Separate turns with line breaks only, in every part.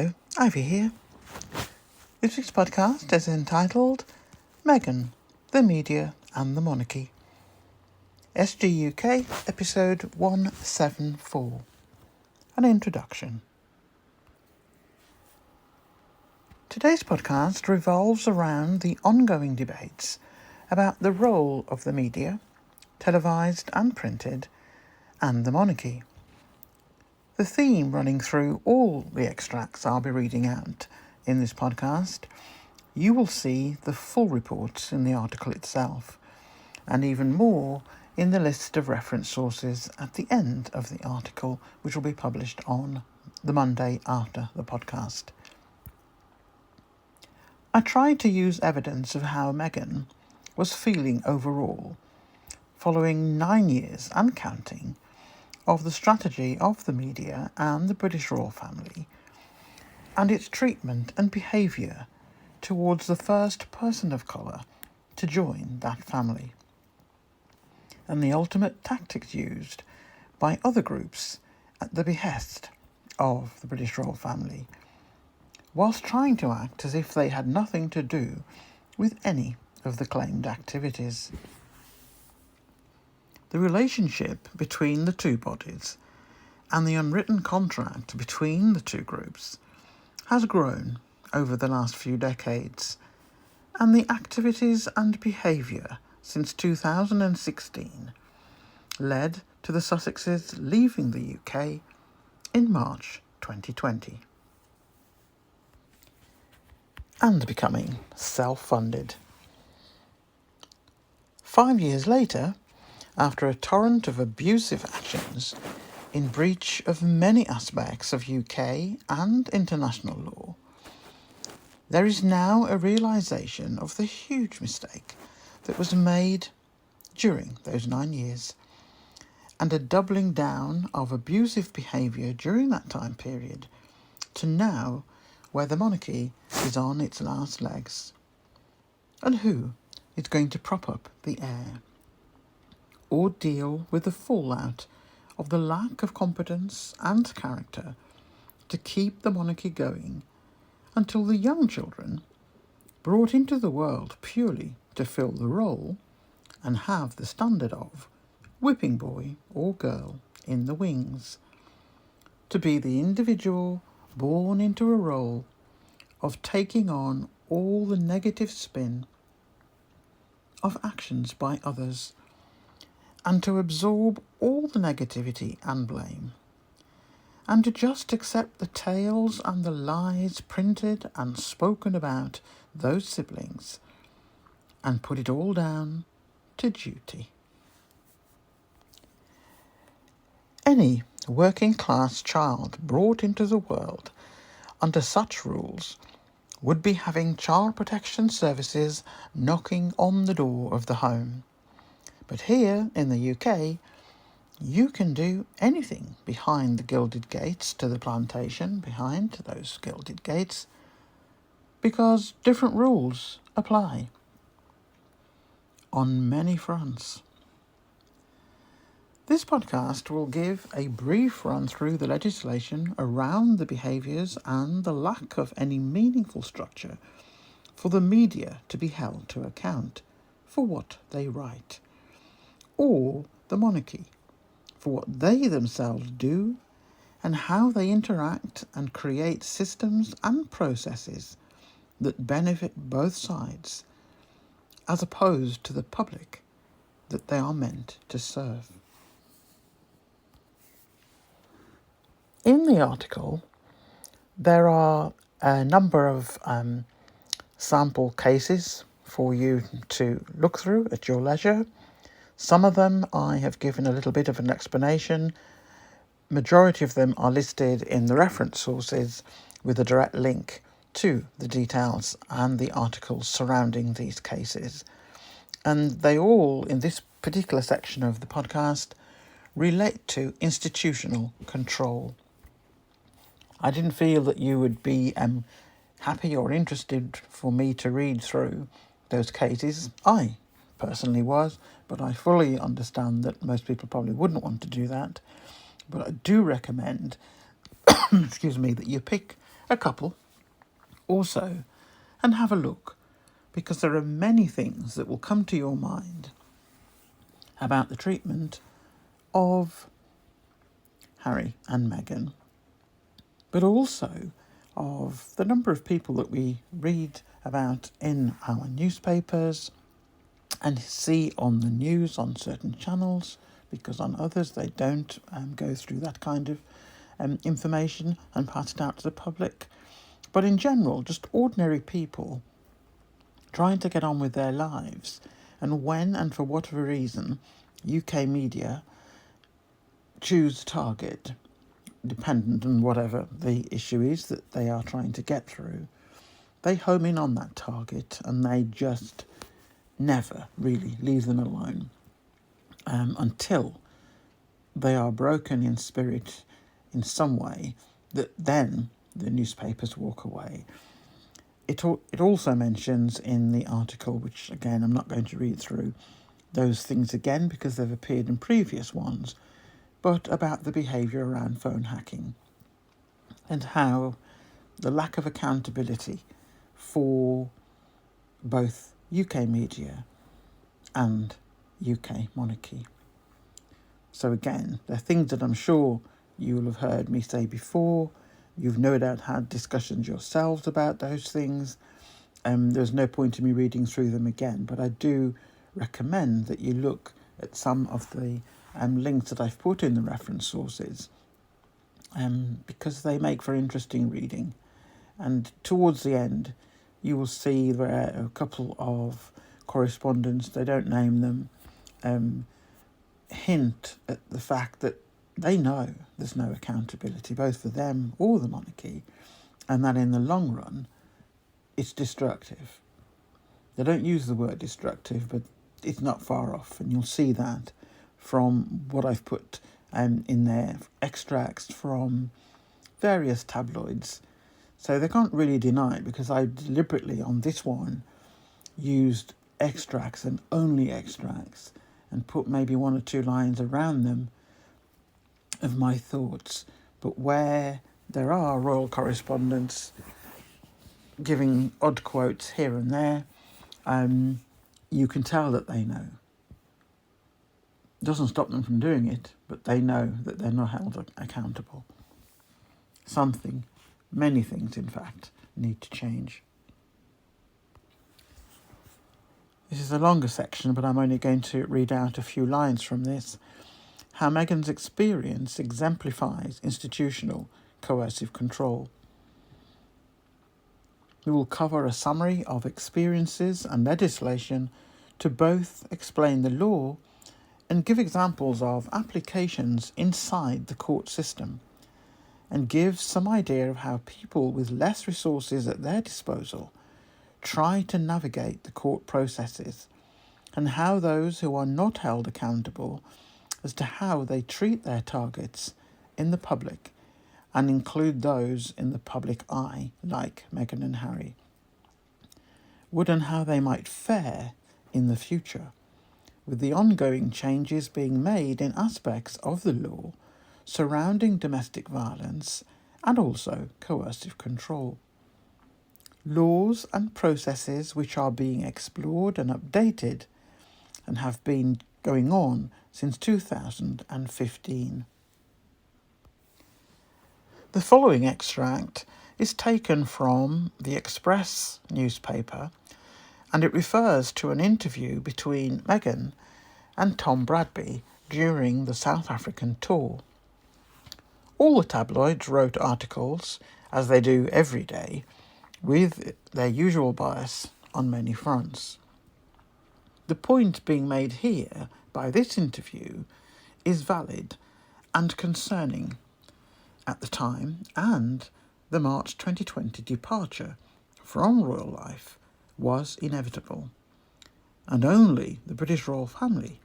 Hello, Ivy here. This week's podcast is entitled Meghan, the Media and the Monarchy. SGUK, episode 174. An introduction. Today's podcast revolves around the ongoing debates about the role of the media, televised and printed, and the monarchy. The theme running through all the extracts I'll be reading out in this podcast, you will see the full reports in the article itself, and even more in the list of reference sources at the end of the article, which will be published on the Monday after the podcast. I tried to use evidence of how Meghan was feeling overall, following 9 years and counting of the strategy of the media and the British royal family, and its treatment and behaviour towards the first person of colour to join that family, and the ultimate tactics used by other groups at the behest of the British royal family, whilst trying to act as if they had nothing to do with any of the claimed activities. The relationship between the two bodies and the unwritten contract between the two groups has grown over the last few decades, and the activities and behaviour since 2016 led to the Sussexes leaving the UK in March 2020 and becoming self-funded. 5 years later, after a torrent of abusive actions in breach of many aspects of UK and international law, there is now a realisation of the huge mistake that was made during those 9 years, and a doubling down of abusive behaviour during that time period to now, where the monarchy is on its last legs. And who is going to prop up the heir, or deal with the fallout of the lack of competence and character to keep the monarchy going until the young children, brought into the world purely to fill the role and have the standard of whipping boy or girl in the wings, to be the individual born into a role of taking on all the negative spin of actions by others, and to absorb all the negativity and blame, and to just accept the tales and the lies printed and spoken about those siblings, and put it all down to duty. Any working-class child brought into the world under such rules would be having child protection services knocking on the door of the home. But here in the UK, you can do anything behind the gilded gates to the plantation behind those gilded gates, because different rules apply on many fronts. This podcast will give a brief run through the legislation around the behaviours and the lack of any meaningful structure for the media to be held to account for what they write, or the monarchy for what they themselves do and how they interact and create systems and processes that benefit both sides, as opposed to the public that they are meant to serve. In the article, there are a number of sample cases for you to look through at your leisure. Some of them I have given a little bit of an explanation. Majority of them are listed in the reference sources with a direct link to the details and the articles surrounding these cases. And they all, in this particular section of the podcast, relate to institutional control. I didn't feel that you would be happy or interested for me to read through those cases. I personally was, but I fully understand that most people probably wouldn't want to do that. But I do recommend, that you pick a couple also and have a look, because there are many things that will come to your mind about the treatment of Harry and Meghan, but also of the number of people that we read about in our newspapers and see on the news on certain channels, because on others they don't go through that kind of information and pass it out to the public. But in general, just ordinary people trying to get on with their lives, and when and for whatever reason UK media choose to target, dependent on whatever the issue is that they are trying to get through, they home in on that target and they just never really leave them alone until they are broken in spirit in some way, that then the newspapers walk away. It also mentions in the article, which again I'm not going to read through those things again because they've appeared in previous ones, but about the behaviour around phone hacking and how the lack of accountability for both UK media and UK monarchy. So again, they're things that I'm sure you will have heard me say before. You've no doubt had discussions yourselves about those things. There's no point in me reading through them again, but I do recommend that you look at some of the links that I've put in the reference sources, because they make for interesting reading. And towards the end, you will see there are a couple of correspondents, they don't name them, hint at the fact that they know there's no accountability, both for them or the monarchy, and that in the long run, it's destructive. They don't use the word destructive, but it's not far off, and you'll see that from what I've put in there, extracts from various tabloids. So they can't really deny it, because I deliberately, on this one, used extracts and only extracts and put maybe one or two lines around them of my thoughts. But where there are royal correspondents giving odd quotes here and there, you can tell that they know. It doesn't stop them from doing it, but they know that they're not held accountable. Something, many things in fact, need to change. This is a longer section, but I'm only going to read out a few lines from this. How Meghan's experience exemplifies institutional coercive control. We will cover a summary of experiences and legislation to both explain the law and give examples of applications inside the court system, and give some idea of how people with less resources at their disposal try to navigate the court processes, and how those who are not held accountable as to how they treat their targets in the public, and include those in the public eye, like Meghan and Harry, would, and how they might fare in the future, with the ongoing changes being made in aspects of the law surrounding domestic violence and also coercive control. Laws and processes which are being explored and updated and have been going on since 2015. The following extract is taken from the Express newspaper, and it refers to an interview between Meghan and Tom Bradby during the South African tour. All the tabloids wrote articles, as they do every day, with their usual bias on many fronts. The point being made here by this interview is valid and concerning at the time, and the March 2020 departure from royal life was inevitable, and only the British royal family,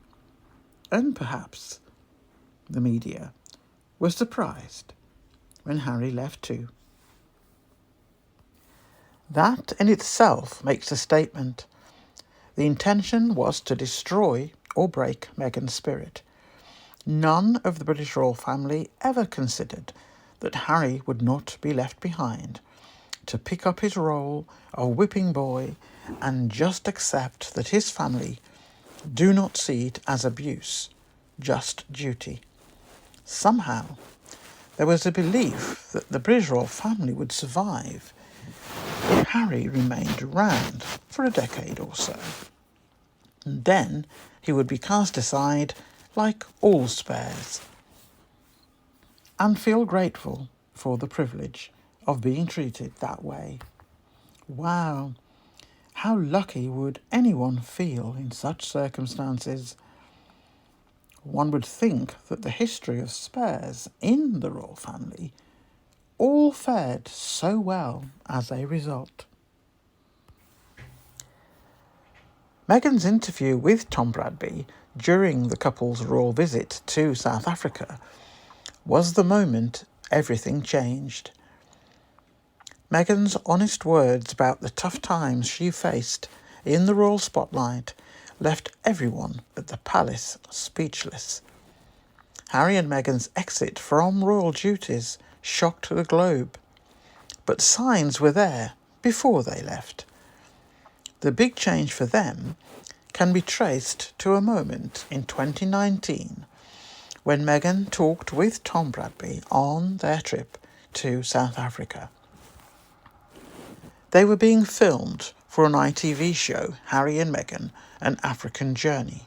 and perhaps the media, were surprised when Harry left too. That in itself makes a statement. The intention was to destroy or break Meghan's spirit. None of the British royal family ever considered that Harry would not be left behind, to pick up his role of whipping boy and just accept that his family do not see it as abuse, just duty. Somehow, there was a belief that the British royal family would survive if Harry remained around for a decade or so. And then he would be cast aside like all spares, and feel grateful for the privilege of being treated that way. Wow, how lucky would anyone feel in such circumstances? One would think that the history of spares in the royal family all fared so well as a result. Meghan's interview with Tom Bradby during the couple's royal visit to South Africa was the moment everything changed. Meghan's honest words about the tough times she faced in the royal spotlight left everyone at the palace speechless. Harry and Meghan's exit from royal duties shocked the globe, but signs were there before they left. The big change for them can be traced to a moment in 2019 when Meghan talked with Tom Bradby on their trip to South Africa. They were being filmed for an ITV show, Harry and Meghan, An African Journey,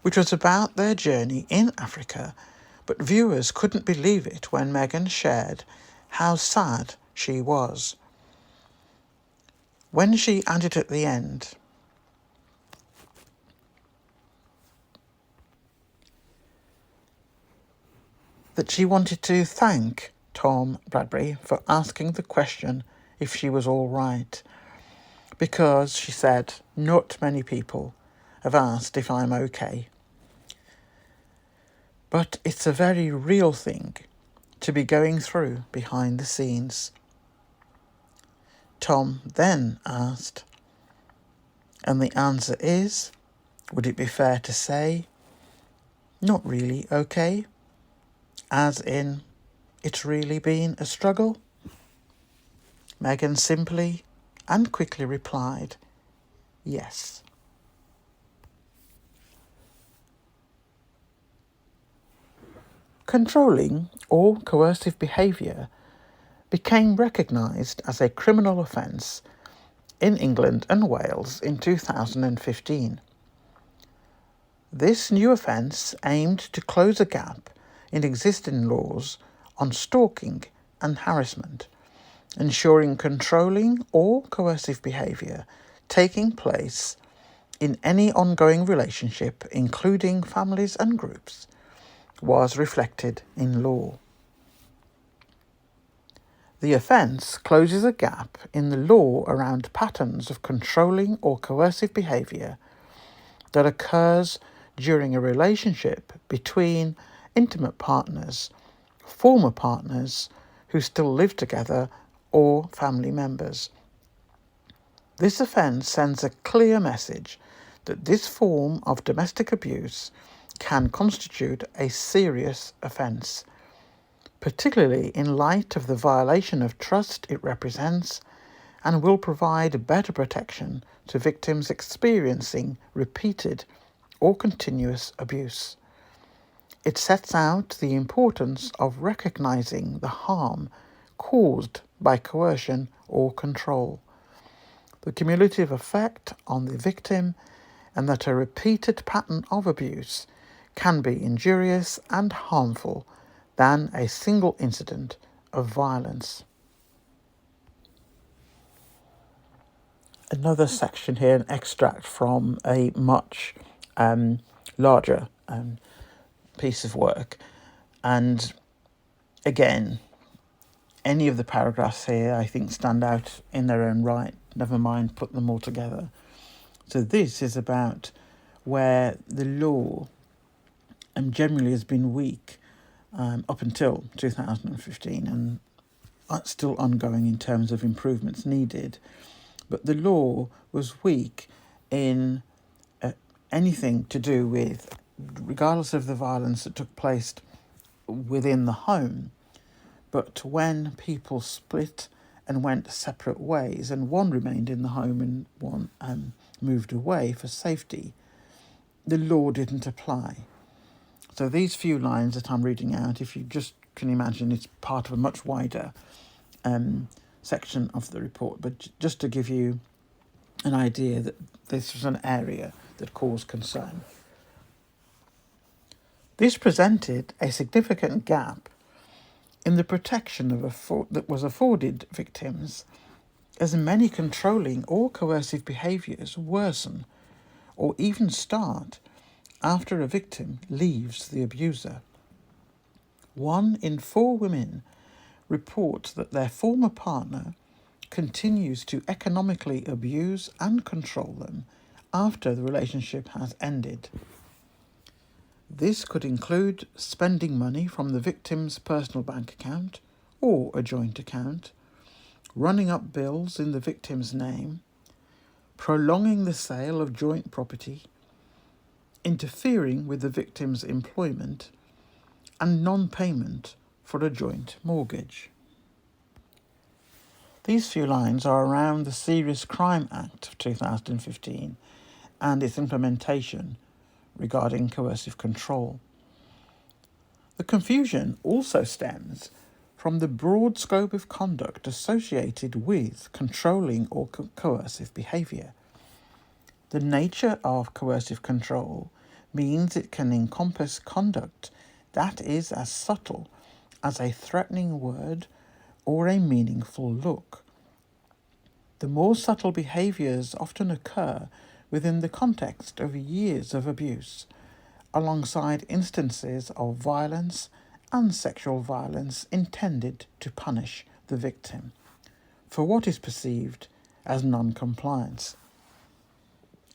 which was about their journey in Africa, but viewers couldn't believe it when Meghan shared how sad she was. When she added at the end, that she wanted to thank Tom Bradby for asking the question if she was all right, because, she said, not many people have asked if I'm okay. But it's a very real thing to be going through behind the scenes. Tom then asked, and the answer is, would it be fair to say, not really okay? As in, it's really been a struggle? Meghan simply and quickly replied, yes. Controlling or coercive behaviour became recognised as a criminal offence in England and Wales in 2015. This new offence aimed to close a gap in existing laws on stalking and harassment, ensuring controlling or coercive behaviour taking place in any ongoing relationship, including families and groups, was reflected in law. The offence closes a gap in the law around patterns of controlling or coercive behaviour that occurs during a relationship between intimate partners, former partners who still live together, or family members. This offence sends a clear message that this form of domestic abuse can constitute a serious offence, particularly in light of the violation of trust it represents, and will provide better protection to victims experiencing repeated or continuous abuse. It sets out the importance of recognising the harm caused by coercion or control, the cumulative effect on the victim, and that a repeated pattern of abuse can be injurious and harmful than a single incident of violence. Another section here, an extract from a much larger piece of work, and again, any of the paragraphs here I think stand out in their own right, never mind put them all together. So this is about where the law generally has been weak up until 2015, and that's still ongoing in terms of improvements needed. But the law was weak in anything to do with, regardless of the violence that took place within the home, but when people split and went separate ways, and one remained in the home and one moved away for safety, the law didn't apply. So these few lines that I'm reading out, if you just can imagine, it's part of a much wider section of the report, but just to give you an idea that this was an area that caused concern. This presented a significant gap in the protection that was afforded victims, as many controlling or coercive behaviours worsen or even start after a victim leaves the abuser. 1 in 4 women report that their former partner continues to economically abuse and control them after the relationship has ended. This could include spending money from the victim's personal bank account or a joint account, running up bills in the victim's name, prolonging the sale of joint property, interfering with the victim's employment, and non-payment for a joint mortgage. These few lines are around the Serious Crime Act of 2015 and its implementation regarding coercive control. The confusion also stems from the broad scope of conduct associated with controlling or coercive behaviour. The nature of coercive control means it can encompass conduct that is as subtle as a threatening word or a meaningful look. The more subtle behaviours often occur within the context of years of abuse, alongside instances of violence and sexual violence intended to punish the victim for what is perceived as non-compliance.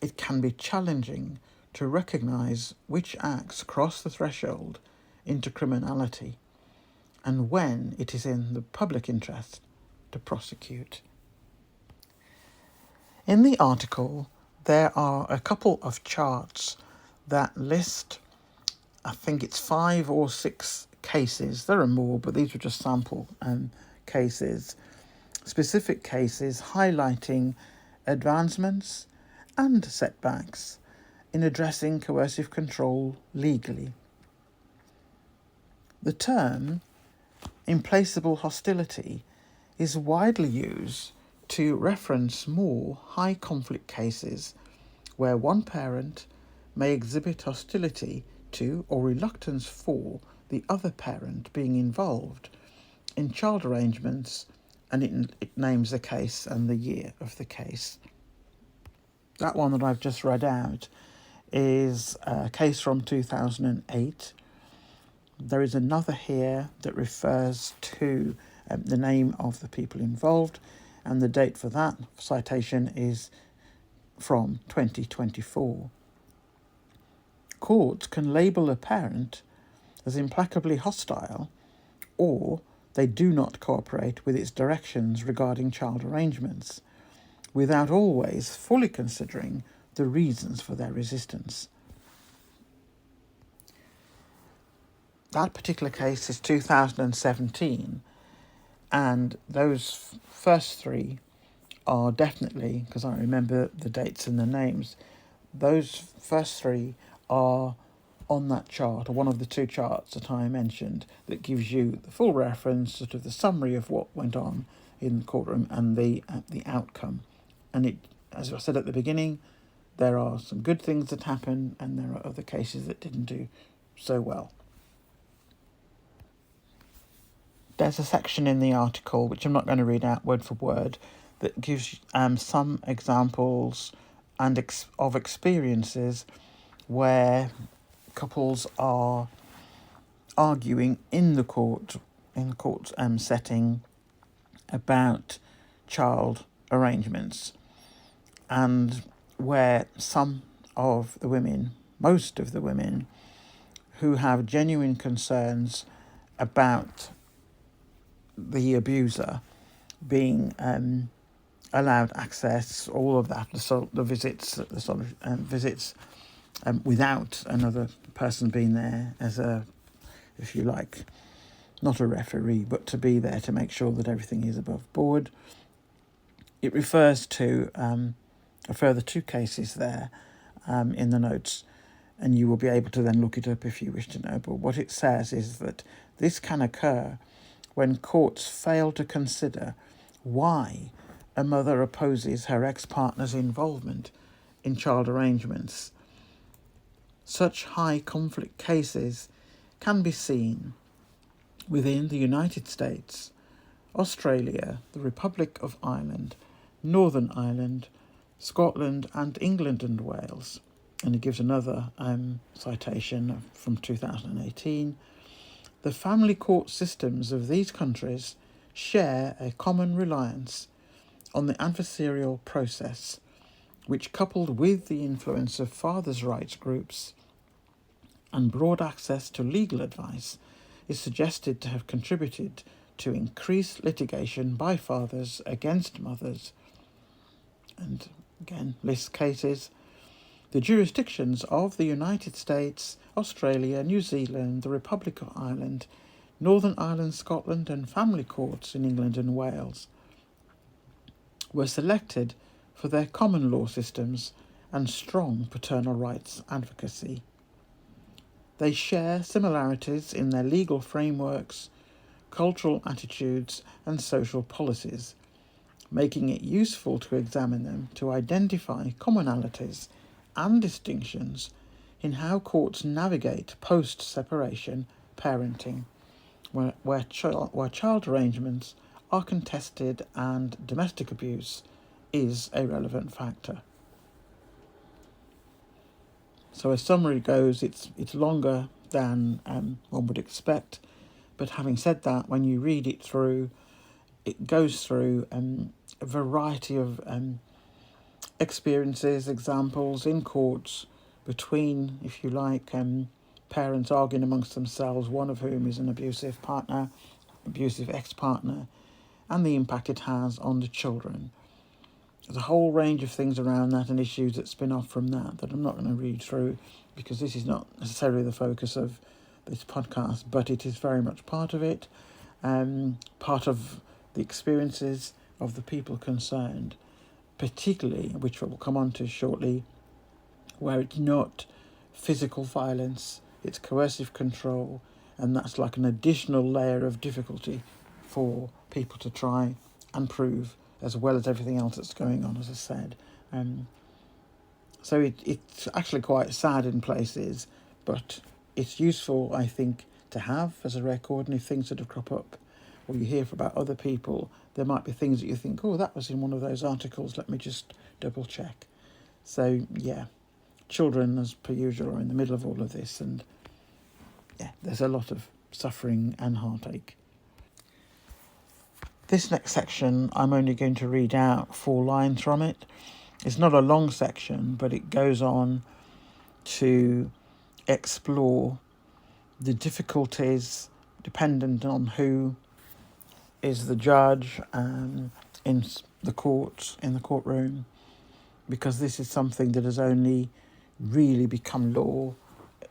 It can be challenging to recognise which acts cross the threshold into criminality and when it is in the public interest to prosecute. In the article, there are a couple of charts that list, I think it's 5 or 6 cases. There are more, but these were just sample cases, specific cases highlighting advancements and setbacks in addressing coercive control legally. The term implacable hostility is widely used to reference more high conflict cases where one parent may exhibit hostility to or reluctance for the other parent being involved in child arrangements, and it names the case and the year of the case. That one that I've just read out is a case from 2008. There is another here that refers to the name of the people involved, and the date for that citation is from 2024. Courts can label a parent as implacably hostile, or they do not cooperate with its directions regarding child arrangements, without always fully considering the reasons for their resistance. That particular case is 2017, and those first 3 are definitely, because I remember the dates and the names, those first 3 are on that chart, or one of the 2 charts that I mentioned, that gives you the full reference, sort of the summary of what went on in the courtroom and the outcome. And it, as I said at the beginning, there are some good things that happen and there are other cases that didn't do so well. There's a section in the article, which I'm not going to read out word for word, that gives some examples and of experiences where couples are arguing in the court setting about child arrangements, and where some of the women, most of the women, who have genuine concerns about the abuser being allowed access, all of that, the visits without another person being there as a, if you like, not a referee, but to be there to make sure that everything is above board. It refers to a further 2 cases there in the notes, and you will be able to then look it up if you wish to know. But what it says is that this can occur when courts fail to consider why a mother opposes her ex-partner's involvement in child arrangements. Such high conflict cases can be seen within the United States, Australia, the Republic of Ireland, Northern Ireland, Scotland and England and Wales. And it gives another citation from 2018. The family court systems of these countries share a common reliance on the adversarial process, which, coupled with the influence of fathers' rights groups and broad access to legal advice, is suggested to have contributed to increased litigation by fathers against mothers. And again, lists cases. The jurisdictions of the United States, Australia, New Zealand, the Republic of Ireland, Northern Ireland, Scotland and family courts in England and Wales were selected for their common law systems and strong paternal rights advocacy. They share similarities in their legal frameworks, cultural attitudes and social policies, making it useful to examine them to identify commonalities and distinctions in how courts navigate post-separation parenting, where child arrangements are contested and domestic abuse is a relevant factor. So as summary goes, it's longer than one would expect, but having said that, when you read it through, it goes through a variety of experiences, examples in courts between, if you like, parents arguing amongst themselves, one of whom is an abusive partner, abusive ex-partner, and the impact it has on the children. There's a whole range of things around that and issues that spin off from that I'm not going to read through because this is not necessarily the focus of this podcast, but it is very much part of it, part of the experiences of the people concerned, particularly, which we'll come on to shortly, where it's not physical violence, it's coercive control, and that's like an additional layer of difficulty for people to try and prove, as well as everything else that's going on, as I said. So it's actually quite sad in places, but it's useful, I think, to have as a record, and if things sort of crop up or you hear about other people, there might be things that you think, oh, that was in one of those articles, let me just double check. So yeah, children, as per usual, are in the middle of all of this, and yeah, there's a lot of suffering and heartache. This next section, I'm only going to read out 4 lines from it. It's not a long section, but it goes on to explore the difficulties dependent on who is the judge in the courts, in the courtroom, because this is something that has only really become law,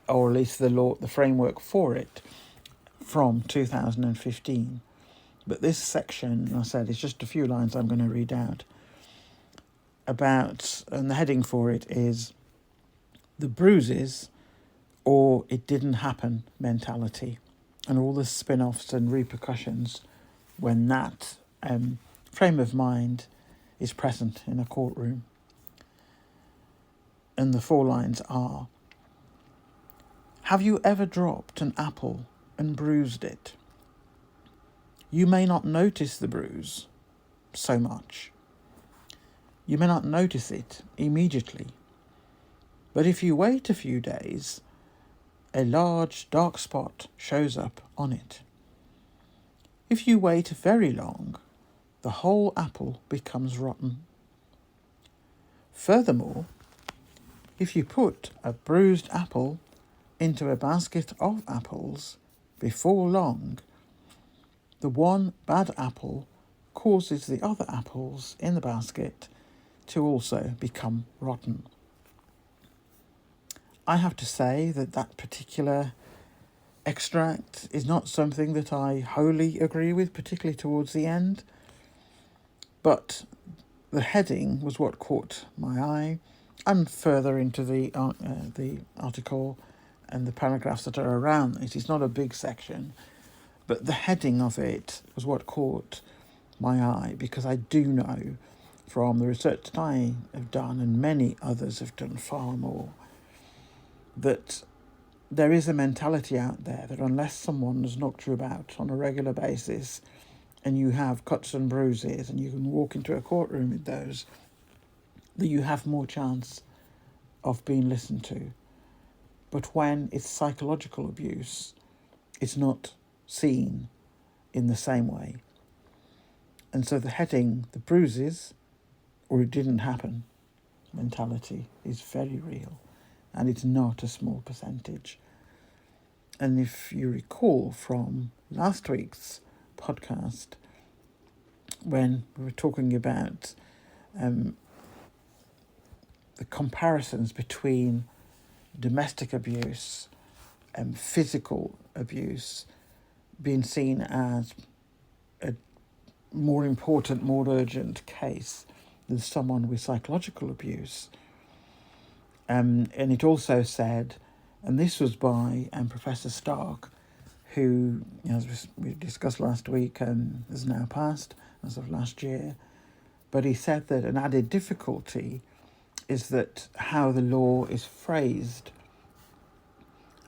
or at least the framework for it, from 2015. But this section, I said, is just a few lines I'm going to read out about, and the heading for it is the bruises or it didn't happen mentality, and all the spin-offs and repercussions when that frame of mind is present in a courtroom. And the 4 lines are: have you ever dropped an apple and bruised it? You may not notice the bruise so much. You may not notice it immediately. But if you wait a few days, a large dark spot shows up on it. If you wait very long, the whole apple becomes rotten. Furthermore, if you put a bruised apple into a basket of apples, before long, the one bad apple causes the other apples in the basket to also become rotten. I have to say that particular extract is not something that I wholly agree with, particularly towards the end, but the heading was what caught my eye, and further into the article and the paragraphs that are around it. It's not a big section, but the heading of it was what caught my eye, because I do know from the research that I have done, and many others have done far more, that there is a mentality out there that unless someone has knocked you about on a regular basis and you have cuts and bruises and you can walk into a courtroom with those, that you have more chance of being listened to. But when it's psychological abuse, it's not seen in the same way. And so the heading, the bruises, or it didn't happen mentality, is very real, and it's not a small percentage. And if you recall from last week's podcast, when we were talking about the comparisons between domestic abuse and physical abuse being seen as a more important, more urgent case than someone with psychological abuse. And it also said, and this was by Professor Stark, who, as we discussed last week, has now passed as of last year, but he said that an added difficulty is that how the law is phrased,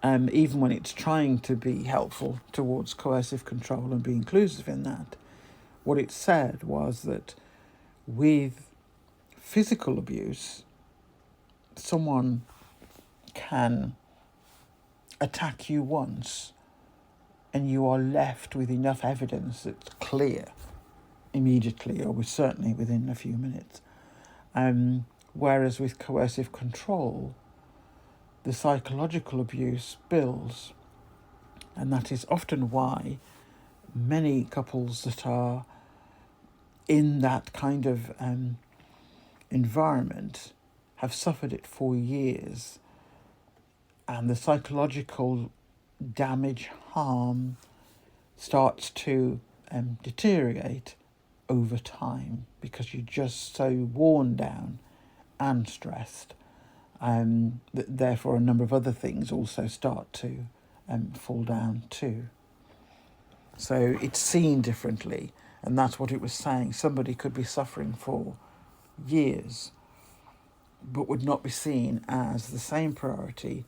even when it's trying to be helpful towards coercive control and be inclusive in that, what it said was that with physical abuse, someone can attack you once and you are left with enough evidence that's clear immediately, or certainly within a few minutes. Whereas with coercive control, the psychological abuse builds, and that is often why many couples that are in that kind of environment have suffered it for years, and the psychological damage, harm starts to deteriorate over time, because you're just so worn down and stressed. Therefore, a number of other things also start to fall down too. So it's seen differently, and that's what it was saying. Somebody could be suffering for years, but would not be seen as the same priority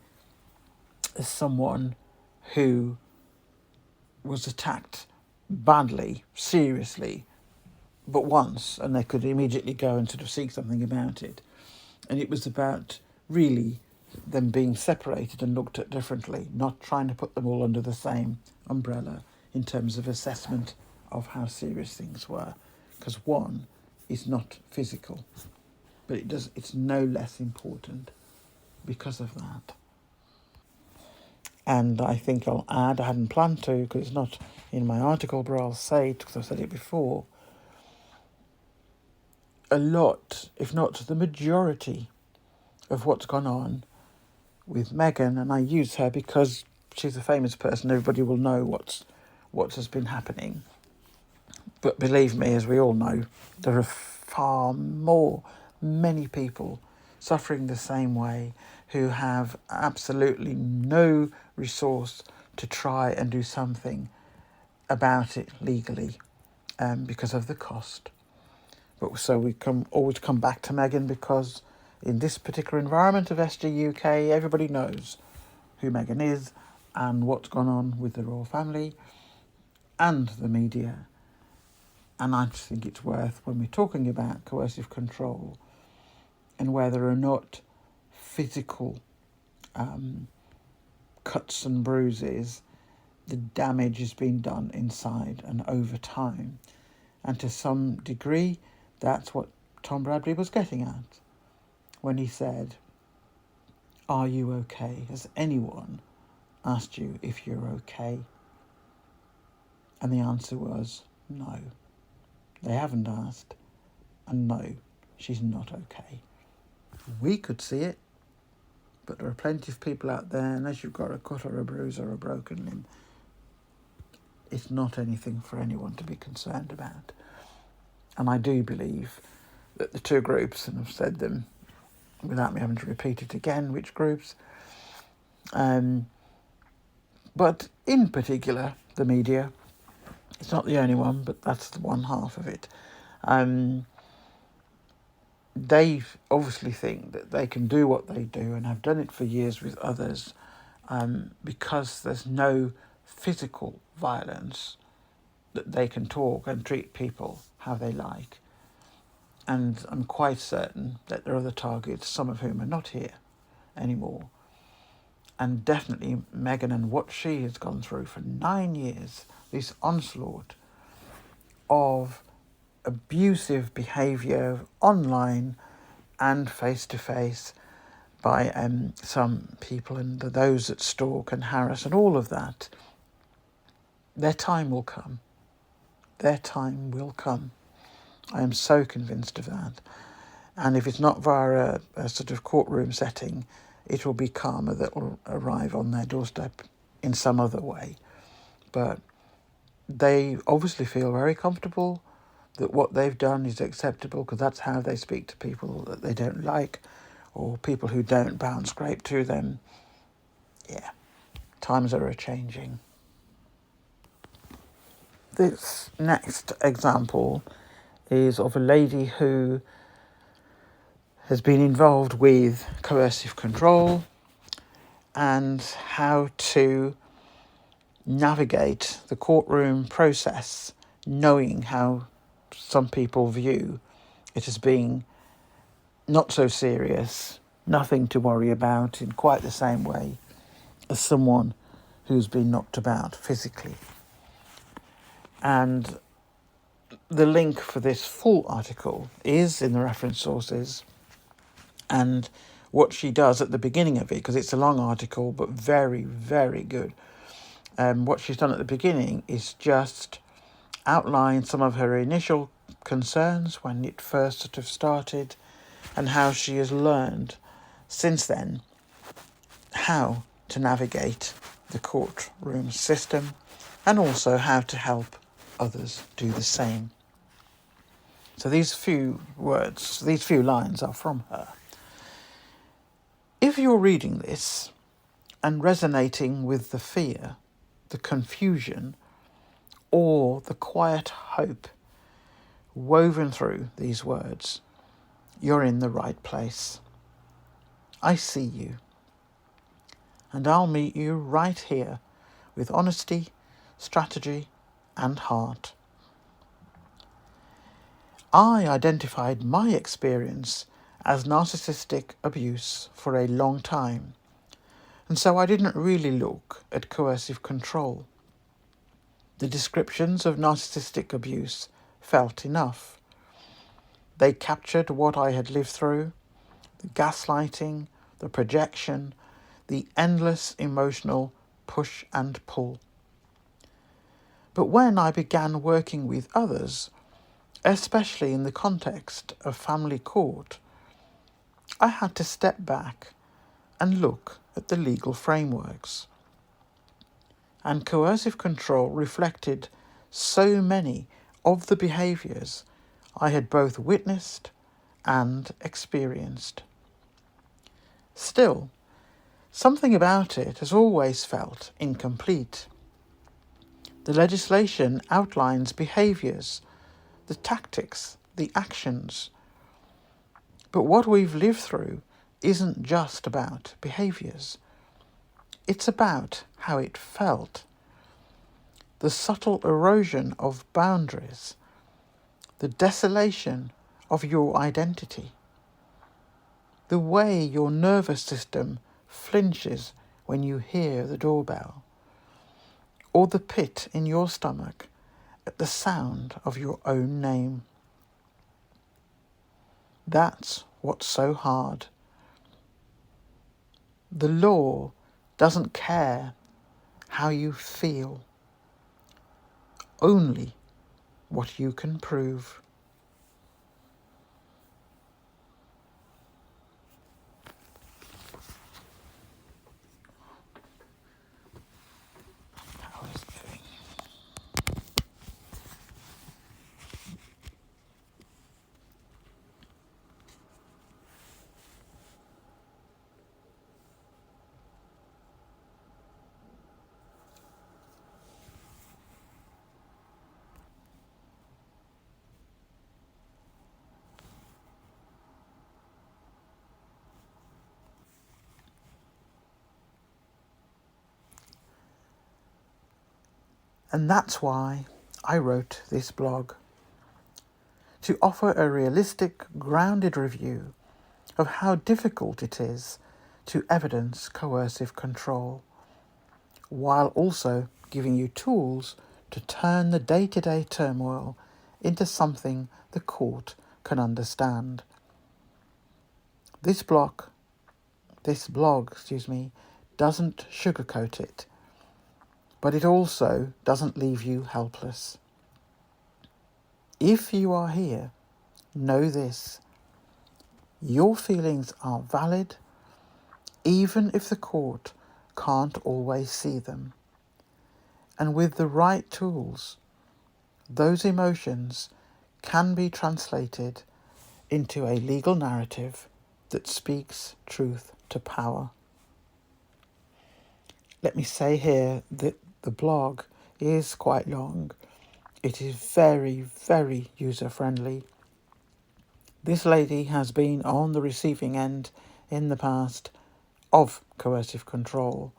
as someone who was attacked badly, seriously, but once, and they could immediately go and sort of seek something about it. And it was about really them being separated and looked at differently, not trying to put them all under the same umbrella in terms of assessment of how serious things were, because one is not physical, but it's no less important because of that. And I think I'll add, I hadn't planned to because it's not in my article, but I'll say it because I've said it before, a lot, if not the majority, of what's gone on with Meghan, and I use her because she's a famous person, everybody will know what has been happening. But believe me, as we all know, there are many people suffering the same way who have absolutely no resource to try and do something about it legally because of the cost. But so we always come back to Meghan, because in this particular environment of SGUK, everybody knows who Meghan is and what's gone on with the royal family and the media. And I just think it's worth, when we're talking about coercive control and whether or not physical cuts and bruises, the damage has been done inside and over time. And to some degree, that's what Tom Bradley was getting at when he said, "Are you okay? Has anyone asked you if you're okay?" And the answer was no. They haven't asked, and no, she's not okay. We could see it, But there are plenty of people out there, unless you've got a cut or a bruise or a broken limb, it's not anything for anyone to be concerned about. And I do believe that the two groups, and I've said them without me having to repeat it again, which groups, but in particular, the media, it's not the only one, but that's the one half of it. They obviously think that they can do what they do and have done it for years with others, because there's no physical violence, that they can talk and treat people how they like. And I'm quite certain that there are other targets, some of whom are not here anymore. And definitely Meghan and what she has gone through for 9 years, this onslaught of abusive behaviour online and face-to-face by some people, and those that stalk and harass and all of that, their time will come. Their time will come. I am so convinced of that. And if it's not via a sort of courtroom setting, it will be karma that will arrive on their doorstep in some other way. But they obviously feel very comfortable that what they've done is acceptable, because that's how they speak to people that they don't like, or people who don't bow and scrape to them. Yeah, times are a-changing. This next example is of a lady who has been involved with coercive control and how to navigate the courtroom process, knowing how some people view it as being not so serious, nothing to worry about, in quite the same way as someone who's been knocked about physically. And the link for this full article is in the reference sources, and what she does at the beginning of it, because it's a long article but very, very good, what she's done at the beginning is just outline some of her initial concerns when it first sort of started, and how she has learned since then how to navigate the courtroom system, and also how to help others do the same. So these few lines are from her. If you're reading this and resonating with the fear, the confusion, or the quiet hope woven through these words, you're in the right place. I see you. And I'll meet you right here with honesty, strategy, and heart. I identified my experience as narcissistic abuse for a long time, and so I didn't really look at coercive control. The descriptions of narcissistic abuse felt enough. They captured what I had lived through, the gaslighting, the projection, the endless emotional push and pull. But when I began working with others, especially in the context of family court, I had to step back and look at the legal frameworks. And coercive control reflected so many of the behaviours I had both witnessed and experienced. Still, something about it has always felt incomplete. The legislation outlines behaviours, the tactics, the actions. But what we've lived through isn't just about behaviours. It's about how it felt. The subtle erosion of boundaries, the desolation of your identity, the way your nervous system flinches when you hear the doorbell, or the pit in your stomach at the sound of your own name. That's what's so hard. The law doesn't care how you feel, only what you can prove. And that's why I wrote this blog, to offer a realistic, grounded review of how difficult it is to evidence coercive control, while also giving you tools to turn the day-to-day turmoil into something the court can understand. This blog, doesn't sugarcoat it, but it also doesn't leave you helpless. If you are here, know this: your feelings are valid, even if the court can't always see them. And with the right tools, those emotions can be translated into a legal narrative that speaks truth to power. Let me say here that the blog is quite long. It is very, very user-friendly. This lady has been on the receiving end in the past of coercive control,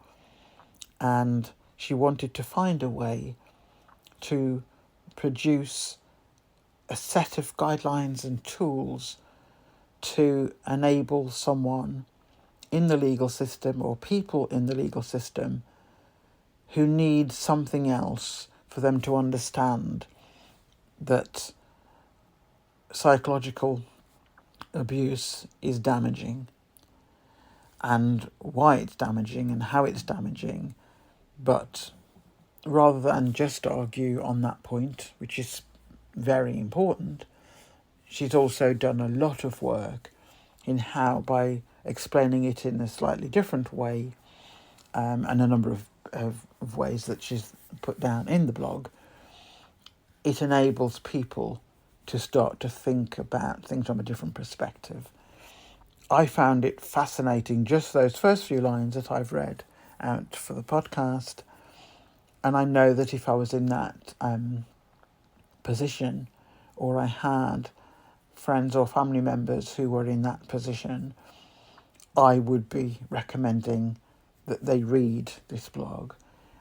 and she wanted to find a way to produce a set of guidelines and tools to enable someone in the legal system, or people in the legal system, who need something else for them to understand that psychological abuse is damaging, and why it's damaging and how it's damaging. But rather than just argue on that point, which is very important, she's also done a lot of work in how, by explaining it in a slightly different way, and a number of ways that she's put down in the blog, it enables people to start to think about things from a different perspective. I found it fascinating, just those first few lines that I've read out for the podcast. And I know that if I was in that position, or I had friends or family members who were in that position, I would be recommending that they read this blog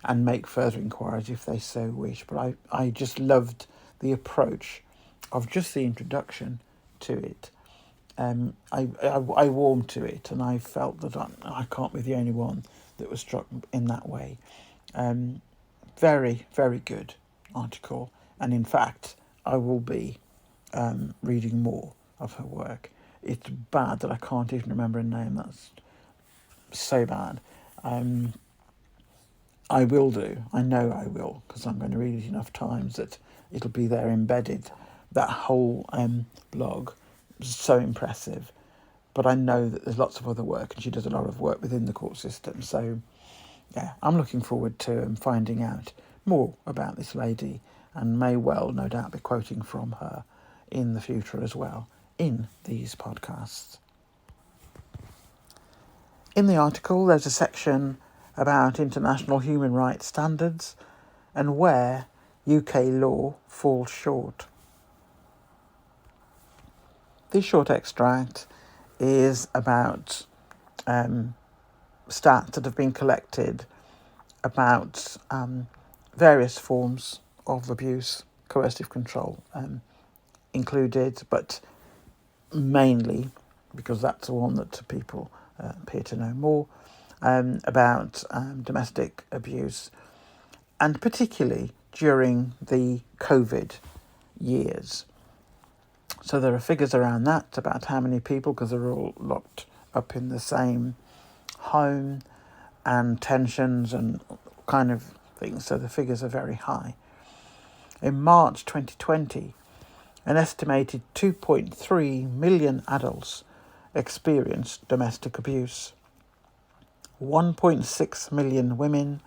and make further inquiries if they so wish. But I just loved the approach of just the introduction to it. I warmed to it, and I felt that I can't be the only one that was struck in that way. Very, very good article. And in fact, I will be reading more of her work. It's bad that I can't even remember her name. That's so bad. I will do. I know I will, because I'm going to read it enough times that it'll be there embedded. That whole blog was so impressive. But I know that there's lots of other work, and she does a lot of work within the court system. So, yeah, I'm looking forward to finding out more about this lady, and may well, no doubt, be quoting from her in the future as well in these podcasts. In the article, there's a section about international human rights standards and where UK law falls short. This short extract is about stats that have been collected about various forms of abuse, coercive control included, but mainly, because that's the one that people appear to know more, about domestic abuse, and particularly during the COVID years. So there are figures around that, about how many people, because they're all locked up in the same home, and tensions and kind of things. So the figures are very high. In March 2020, an estimated 2.3 million adults experienced domestic abuse, 1.6 million women,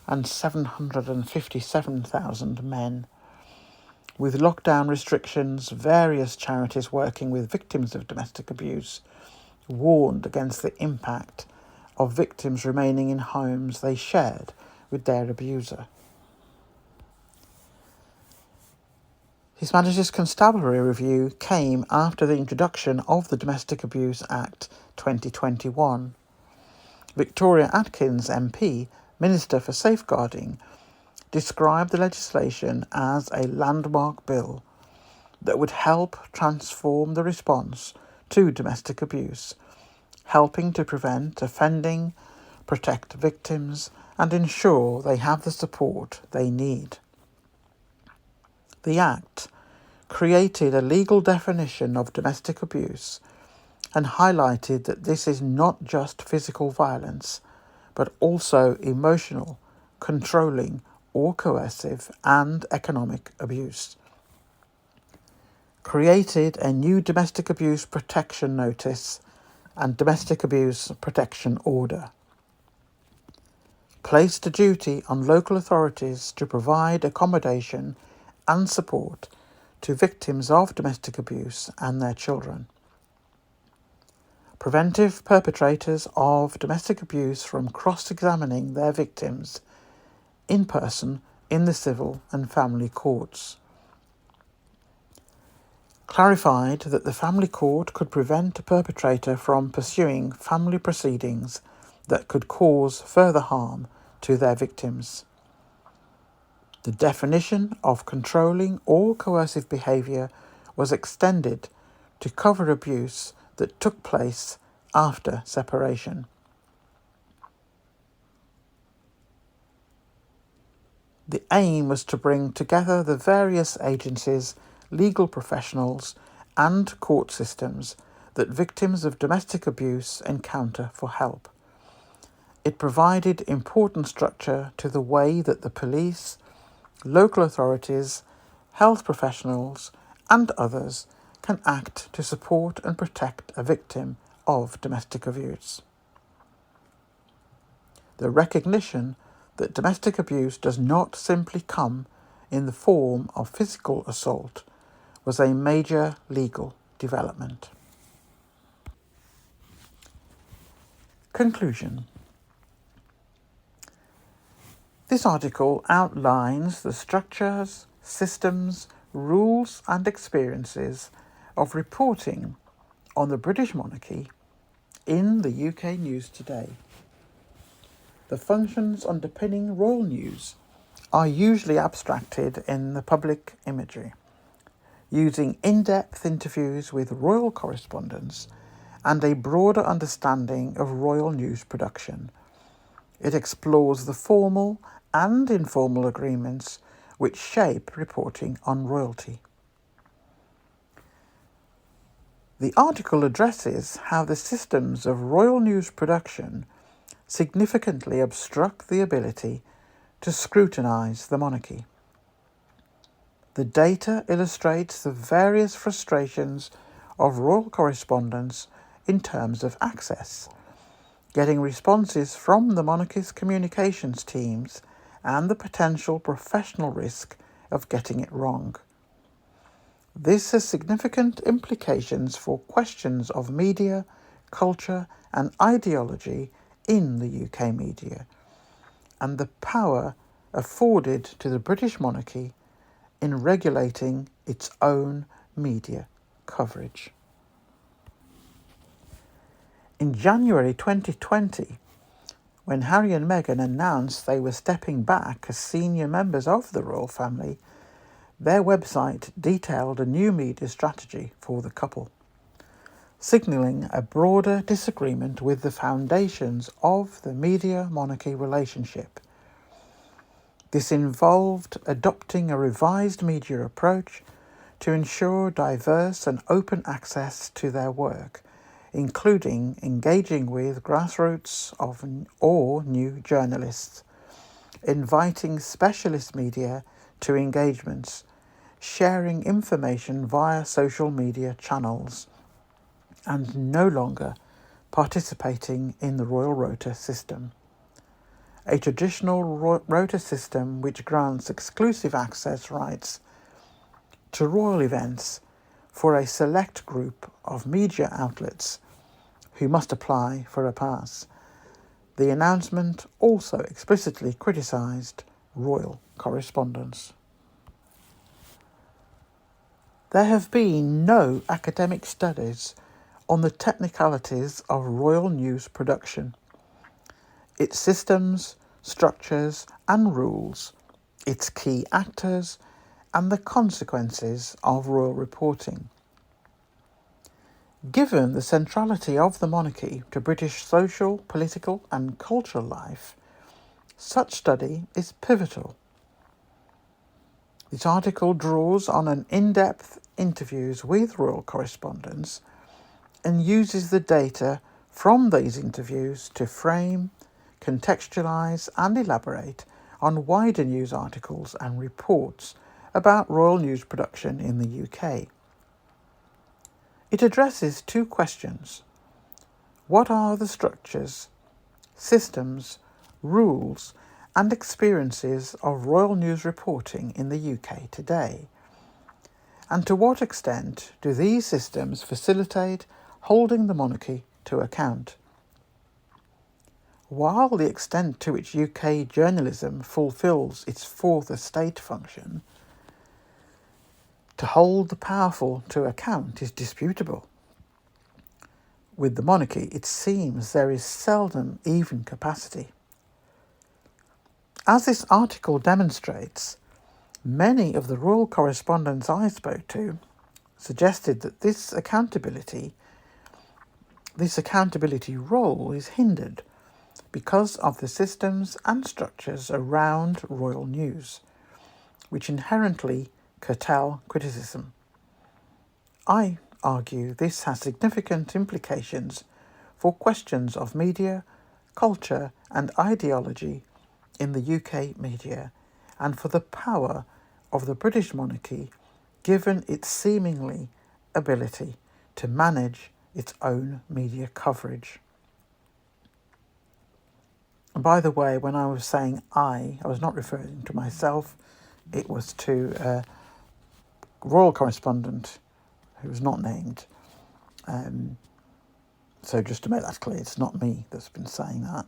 and 757,000 men. With lockdown restrictions, various charities working with victims of domestic abuse warned against the impact of victims remaining in homes they shared with their abuser. His Majesty's Constabulary Review came after the introduction of the Domestic Abuse Act 2021. Victoria Atkins, MP, Minister for Safeguarding, described the legislation as a landmark bill that would help transform the response to domestic abuse, helping to prevent offending, protect victims, and ensure they have the support they need. The Act created a legal definition of domestic abuse and highlighted that this is not just physical violence, but also emotional, controlling, or coercive and economic abuse. Created a new domestic abuse protection notice and domestic abuse protection order. Placed a duty on local authorities to provide accommodation and support to victims of domestic abuse and their children. Preventive perpetrators of domestic abuse from cross-examining their victims in person in the civil and family courts. Clarified that the family court could prevent a perpetrator from pursuing family proceedings that could cause further harm to their victims. The definition of controlling or coercive behaviour was extended to cover abuse that took place after separation. The aim was to bring together the various agencies, legal professionals, and court systems that victims of domestic abuse encounter for help. It provided important structure to the way that the police, local authorities, health professionals, and others can act to support and protect a victim of domestic abuse. The recognition that domestic abuse does not simply come in the form of physical assault was a major legal development. Conclusion. This article outlines the structures, systems, rules and experiences of reporting on the British monarchy in the UK news today. The functions underpinning royal news are usually abstracted in the public imagery, using in-depth interviews with royal correspondents and a broader understanding of royal news production. It explores the formal and informal agreements which shape reporting on royalty. The article addresses how the systems of royal news production significantly obstruct the ability to scrutinise the monarchy. The data illustrates the various frustrations of royal correspondence in terms of access, getting responses from the monarchy's communications teams, and the potential professional risk of getting it wrong. This has significant implications for questions of media, culture, and ideology in the UK media, and the power afforded to the British monarchy in regulating its own media coverage. In January 2020, when Harry and Meghan announced they were stepping back as senior members of the royal family, their website detailed a new media strategy for the couple, signalling a broader disagreement with the foundations of the media-monarchy relationship. This involved adopting a revised media approach to ensure diverse and open access to their work, including engaging with grassroots or new journalists, inviting specialist media to engagements, sharing information via social media channels, and no longer participating in the Royal Rota system, a traditional rota system which grants exclusive access rights to royal events for a select group of media outlets who must apply for a pass. The announcement also explicitly criticised royal correspondence. There have been no academic studies on the technicalities of royal news production, its systems, structures and rules, its key actors, and the consequences of royal reporting. Given the centrality of the monarchy to British social, political, and cultural life, such study is pivotal. This article draws on an in-depth interviews with royal correspondents and uses the data from these interviews to frame, contextualise and elaborate on wider news articles and reports about royal news production in the UK. It addresses two questions. What are the structures, systems, rules and experiences of royal news reporting in the UK today? And to what extent do these systems facilitate holding the monarchy to account? While the extent to which UK journalism fulfills its fourth estate function, to hold the powerful to account is disputable. With the monarchy, it seems there is seldom even capacity. As this article demonstrates, many of the royal correspondents I spoke to suggested that this accountability role is hindered because of the systems and structures around royal news, which inherently curtail criticism. I argue this has significant implications for questions of media, culture and ideology in the UK media, and for the power of the British monarchy given its seemingly ability to manage its own media coverage. And by the way, when I was saying I was not referring to myself, it was to a royal correspondent who was not named. So just to make that clear, it's not me that's been saying that.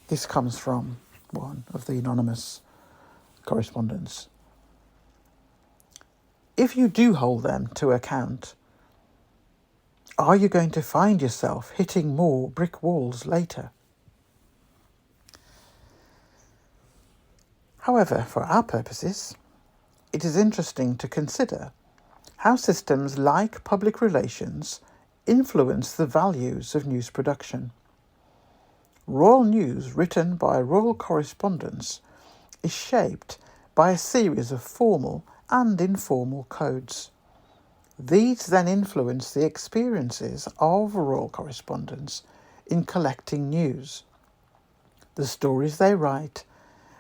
This comes from one of the anonymous correspondents. If you do hold them to account, are you going to find yourself hitting more brick walls later? However, for our purposes, it is interesting to consider how systems like public relations influence the values of news production. Royal news written by royal correspondents is shaped by a series of formal and informal codes. These then influence the experiences of royal correspondents in collecting news, the stories they write,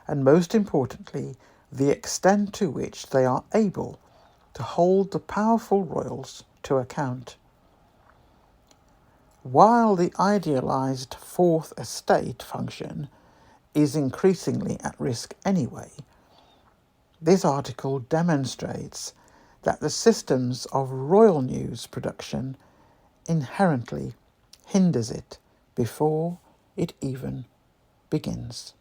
and most importantly, the extent to which they are able to hold the powerful royals to account. While the idealised fourth estate function is increasingly at risk anyway, this article demonstrates that the systems of royal news production inherently hinders it before it even begins.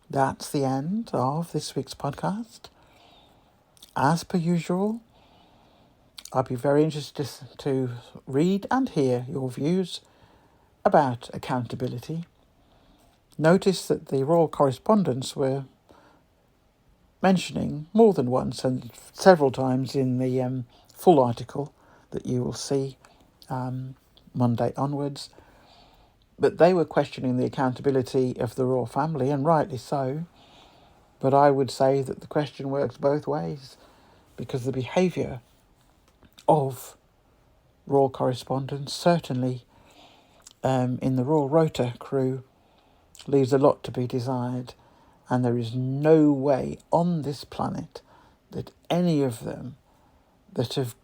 That's the end of this week's podcast. As per usual, I'd be very interested to read and hear your views about accountability. Notice that the royal correspondents were mentioning more than once and several times in the full article that you will see Monday onwards. But they were questioning the accountability of the royal family, and rightly so. But I would say that the question works both ways, because the behaviour of royal correspondents, certainly in the Royal Rota crew, leaves a lot to be desired, and there is no way on this planet that any of them that have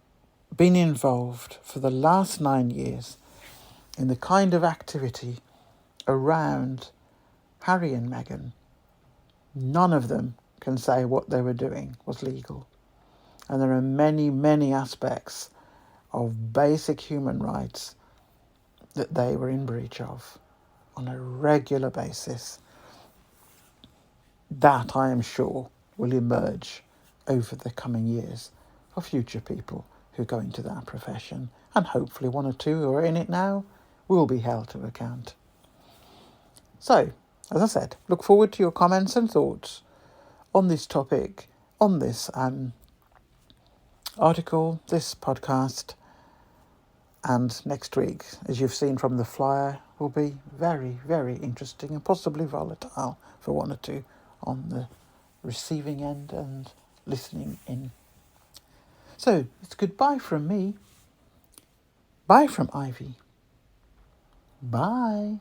been involved for the last 9 years in the kind of activity around Harry and Meghan, none of them can say what they were doing was legal. And there are many, many aspects of basic human rights that they were in breach of on a regular basis. That, I am sure, will emerge over the coming years for future people who go into that profession, and hopefully one or two who are in it now will be held to account. So, as I said, look forward to your comments and thoughts on this topic, on this article, this podcast, and next week, as you've seen from the flyer, will be very, very interesting and possibly volatile for one or two on the receiving end and listening in. So, it's goodbye from me. Bye from Ivy. Bye.